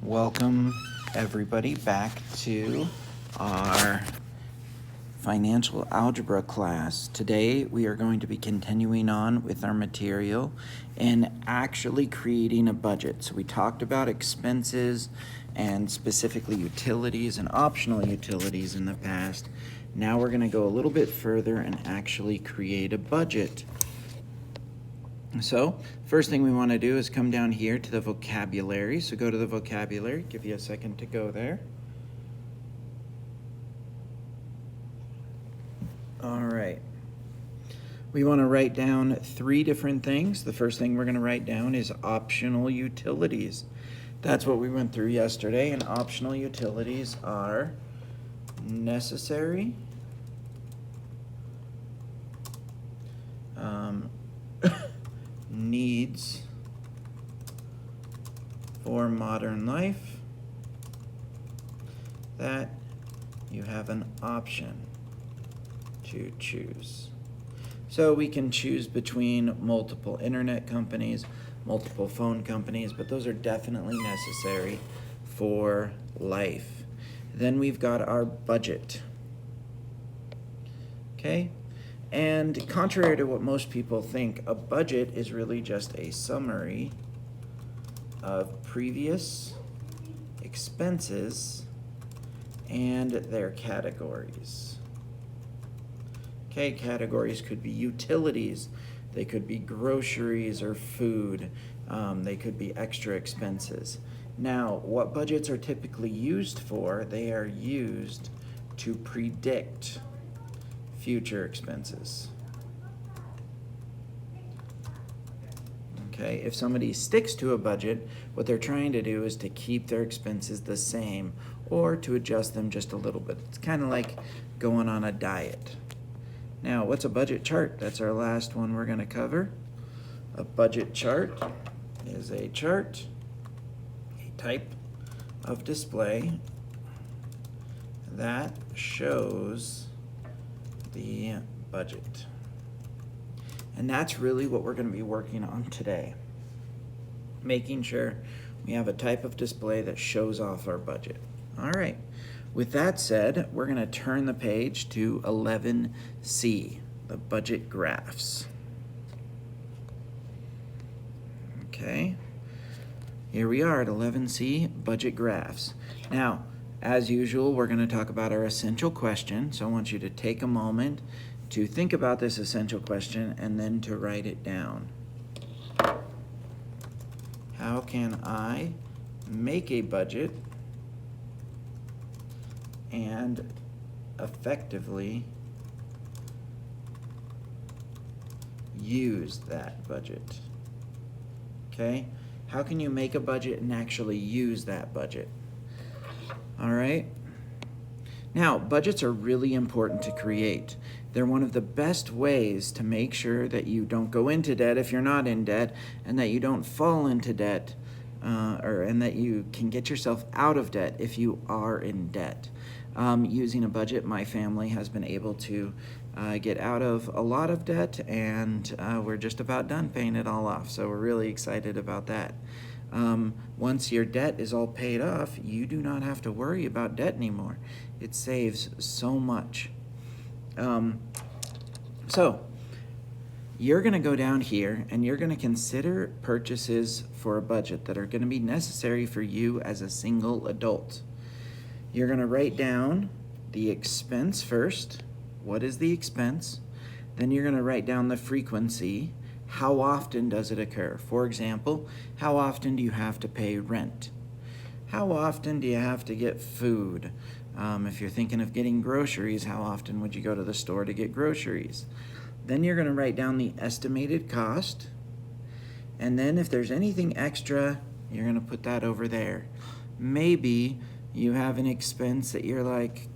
Welcome everybody back to our financial algebra class. Today we are going to be continuing on with our material and actually creating a budget. So we talked about expenses and specifically utilities and optional utilities in the past. Now we're going to go a little bit further and actually create a budget. So first thing we want to do is come down here to the vocabulary. So go to the vocabulary, give you a second to go there. All right. We want to write down three different things. The first thing we're going to write down is optional utilities. That's what we went through yesterday, and optional utilities are necessary, needs for modern life that you have an option to choose. So we can choose between multiple internet companies, multiple phone companies, but those are definitely necessary for life. Then we've got our budget. Okay? And contrary to what most people think, a budget is really just a summary of previous expenses and their categories. Okay, categories could be utilities, they could be groceries or food, they could be extra expenses. Now, what budgets are typically used for? They are used to predict future expenses. Okay, if somebody sticks to a budget, what they're trying to do is to keep their expenses the same or to adjust them just a little bit. It's kind of like going on a diet. Now, what's a budget chart? That's our last one we're going to cover. A budget chart is a chart, a type of display that shows the budget. And that's really what we're going to be working on today. Making sure we have a type of display that shows off our budget. All right. With that said, we're going to turn the page to 11C, the budget graphs. Okay. Here we are at 11C, budget graphs. Now, as usual, we're going to talk about our essential question. So I want you to take a moment to think about this essential question and then to write it down. How can I make a budget and effectively use that budget? Okay? How can you make a budget and actually use that budget? All right. Now, budgets are really important to create. They're one of the best ways to make sure that you don't go into debt if you're not in debt, and that you don't fall into debt, and that you can get yourself out of debt if you are in debt. Using a budget, my family has been able to get out of a lot of debt, and we're just about done paying it all off. So we're really excited about that. Once your debt is all paid off, you do not have to worry about debt anymore. It saves so much. So you're going to go down here and you're going to consider purchases for a budget that are going to be necessary for you as a single adult. You're going to write down the expense first. What is the expense? Then you're going to write down the frequency. How often does it occur? For example, how often do you have to pay rent? How often do you have to get food? If you're thinking of getting groceries, how often would you go to the store to get groceries? Then you're going to write down the estimated cost. And then if there's anything extra, you're going to put that over there. Maybe you have an expense that you're like,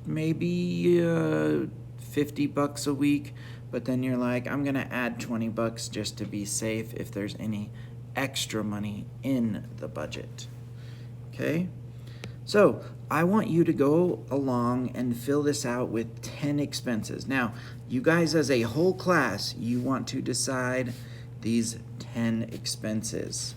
maybe $50 a week, but then you're like, I'm going to add $20 just to be safe if there's any extra money in the budget. Okay? So I want you to go along and fill this out with 10 expenses. Now, you guys as a whole class, you want to decide these 10 expenses.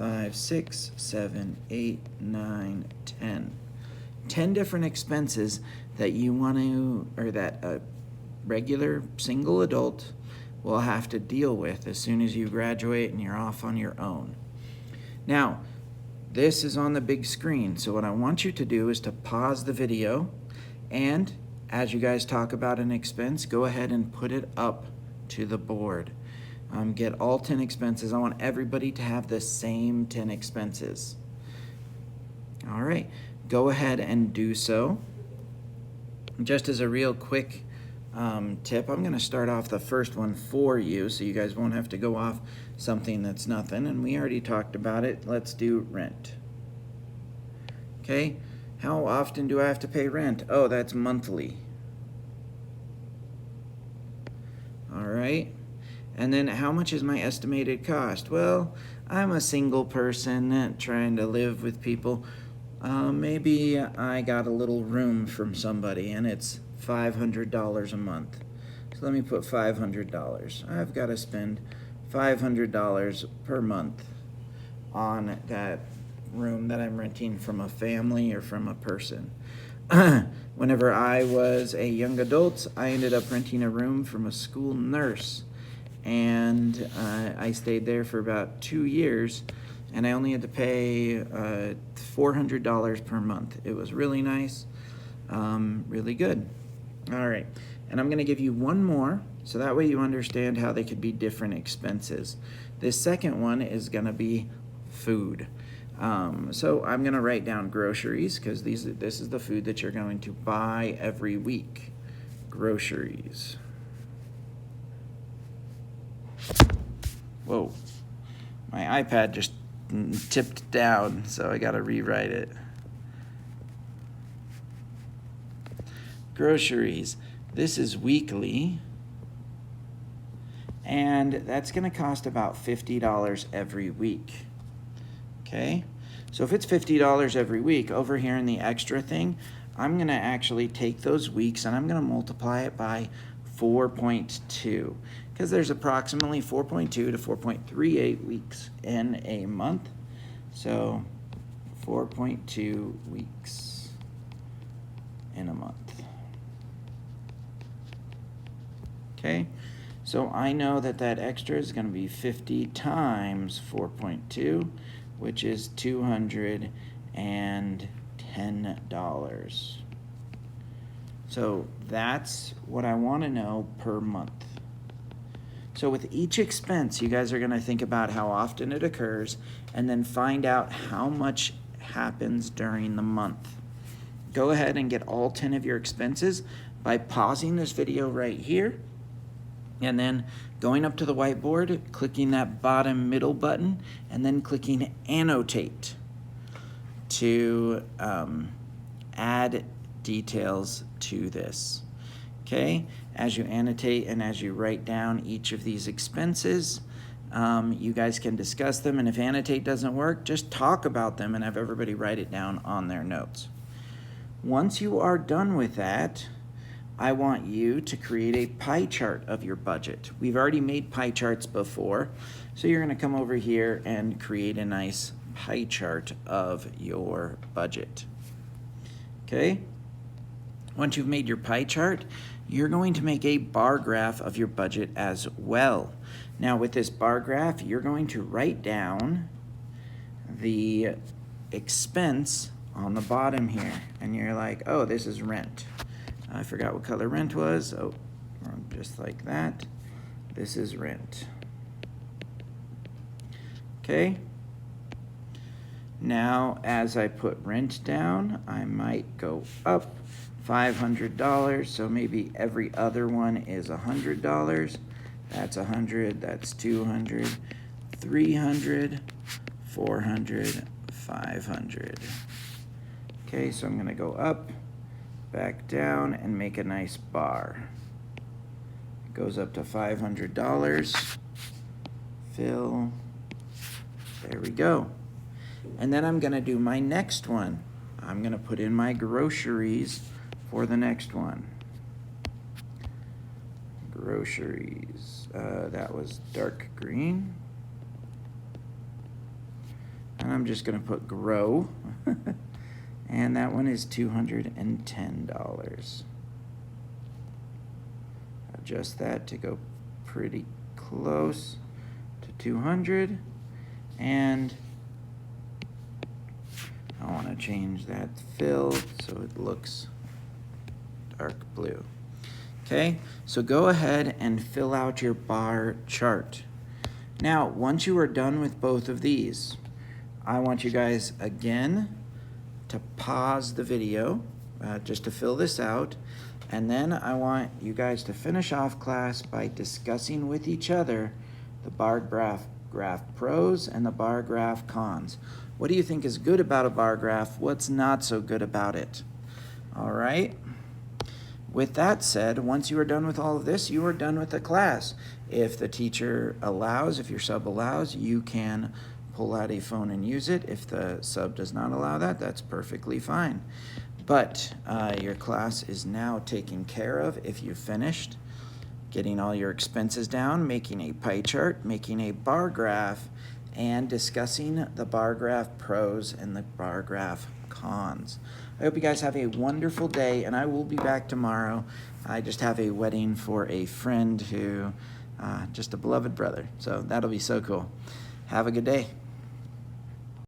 5, 6, 7, 8, 9, 10. 10 different expenses that you want to, or that a regular single adult will have to deal with as soon as you graduate and you're off on your own. Now, this is on the big screen, so what I want you to do is to pause the video, and as you guys talk about an expense, go ahead and put it up to the board. Get all 10 expenses. I want everybody to have the same 10 expenses. All right, go ahead and do so. Just as a real quick tip, I'm going to start off the first one for you so you guys won't have to go off something that's nothing, and we already talked about it. Let's do rent. Okay, how often do I have to pay rent? Oh, that's monthly. All right, and then how much is my estimated cost? Well, I'm a single person trying to live with people. Maybe I got a little room from somebody and it's $500 a month. So let me put $500. I've got to spend $500 per month on that room that I'm renting from a family or from a person. Whenever I was a young adult, I ended up renting a room from a school nurse, and I stayed there for about 2 years, and I only had to pay $400 per month. It was really nice, really good. All right, and I'm going to give you one more, so that way you understand how they could be different expenses. This second one is going to be food. So I'm going to write down groceries, because this is the food that you're going to buy every week. Groceries. Whoa, my iPad just tipped down, so I got to rewrite it. Groceries. This is weekly, and that's going to cost about $50 every week. Okay, so if it's $50 every week, over here in the extra thing, I'm going to actually take those weeks and I'm going to multiply it by 4.2, because there's approximately 4.2 to 4.38 weeks in a month. So 4.2 weeks in a month. Okay, so I know that that extra is going to be 50 times 4.2, which is $210. So that's what I want to know per month. So with each expense, you guys are going to think about how often it occurs and then find out how much happens during the month. Go ahead and get all 10 of your expenses by pausing this video right here, and then going up to the whiteboard, clicking that bottom middle button, and then clicking annotate to add details to this. Okay, as you annotate and as you write down each of these expenses, you guys can discuss them, and if annotate doesn't work, just talk about them and have everybody write it down on their notes. Once you are done with that, I want you to create a pie chart of your budget. We've already made pie charts before, so you're going to come over here and create a nice pie chart of your budget. Okay? Once you've made your pie chart, you're going to make a bar graph of your budget as well. Now with this bar graph, you're going to write down the expense on the bottom here, and you're like, oh, this is rent. I forgot what color rent was. Oh, just like that. This is rent. Okay. Now, as I put rent down, I might go up $500. So maybe every other one is $100. That's 100. That's 200, 300, 400, 500. Okay, so I'm going to go up, back down, and make a nice bar. It goes up to $500. Fill. There we go. And then I'm going to do my next one. I'm going to put in my groceries for the next one. Groceries. That was dark green. And I'm just going to put grow. And that one is $210. Adjust that to go pretty close to 200. And I want to change that fill so it looks dark blue. Okay, so go ahead and fill out your bar chart. Now, once you are done with both of these, I want you guys again to pause the video just to fill this out. And then I want you guys to finish off class by discussing with each other the bar graph pros and the bar graph cons. What do you think is good about a bar graph? What's not so good about it? All right. With that said, once you are done with all of this, you are done with the class. If the teacher allows, if your sub allows, you can pull out a phone and use it. If the sub does not allow that, that's perfectly fine. But your class is now taken care of if you finished getting all your expenses down, making a pie chart, making a bar graph, and discussing the bar graph pros and the bar graph cons. I hope you guys have a wonderful day, and I will be back tomorrow. I just have a wedding for a friend who, just a beloved brother. So that'll be so cool. Have a good day.